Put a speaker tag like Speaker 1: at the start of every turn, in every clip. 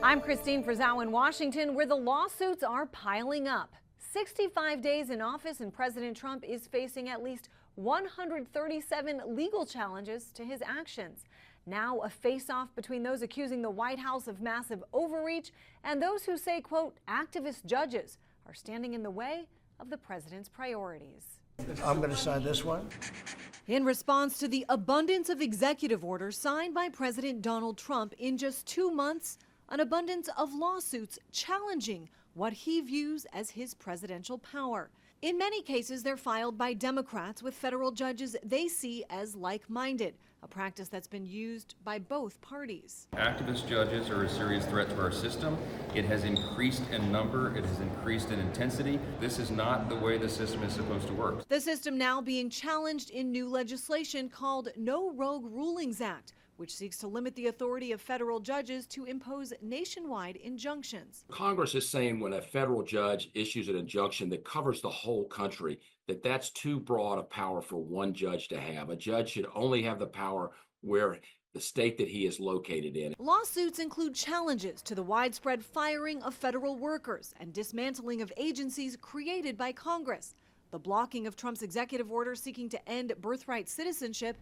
Speaker 1: I'm Christine Frizzau in Washington, where the lawsuits are piling up. 65 days in office, and President Trump is facing at least 137 legal challenges to his actions. Now a face-off between those accusing the White House of massive overreach and those who say, quote, activist judges are standing in the way of the president's priorities.
Speaker 2: I'm going to sign this one.
Speaker 1: In response to the abundance of executive orders signed by President Donald Trump in just 2 months, an abundance of lawsuits challenging what he views as his presidential power. In many cases, they're filed by Democrats with federal judges they see as like-minded, a practice that's been used by both parties.
Speaker 3: Activist judges are a serious threat to our system. It has increased in number. It has increased in intensity. This is not the way the system is supposed to work.
Speaker 1: The system now being challenged in new legislation called No Rogue Rulings Act, which seeks to limit the authority of federal judges to impose nationwide injunctions.
Speaker 4: Congress is saying when a federal judge issues an injunction that covers the whole country, that's too broad a power for one judge to have. A judge should only have the power where the state that he is located in.
Speaker 1: Lawsuits include challenges to the widespread firing of federal workers and dismantling of agencies created by Congress, the blocking of Trump's executive order seeking to end birthright citizenship,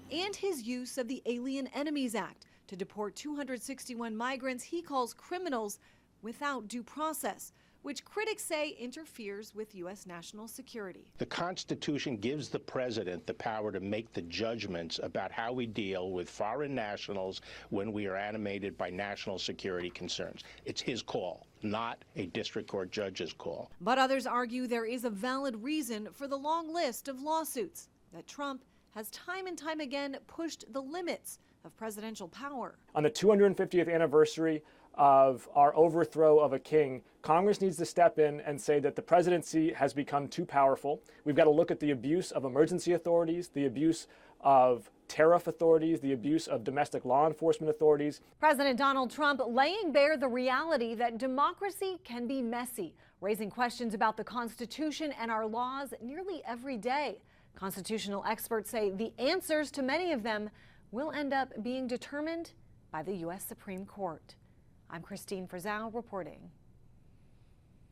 Speaker 1: and his use of the Alien Enemies Act to deport 261 migrants he calls criminals without due process, which critics say interferes with U.S. national security.
Speaker 5: The Constitution gives the president the power to make the judgments about how we deal with foreign nationals when we are animated by national security concerns. It's his call, not a district court judge's call.
Speaker 1: But others argue there is a valid reason for the long list of lawsuits, that Trump has time and time again pushed the limits of presidential power.
Speaker 6: On the 250th anniversary of our overthrow of a king, Congress needs to step in and say that the presidency has become too powerful. We've got to look at the abuse of emergency authorities, the abuse of tariff authorities, the abuse of domestic law enforcement authorities.
Speaker 1: President Donald Trump laying bare the reality that democracy can be messy, raising questions about the Constitution and our laws nearly every day. Constitutional experts say the answers to many of them will end up being determined by the U.S. Supreme Court. I'm Christine Frizzau reporting.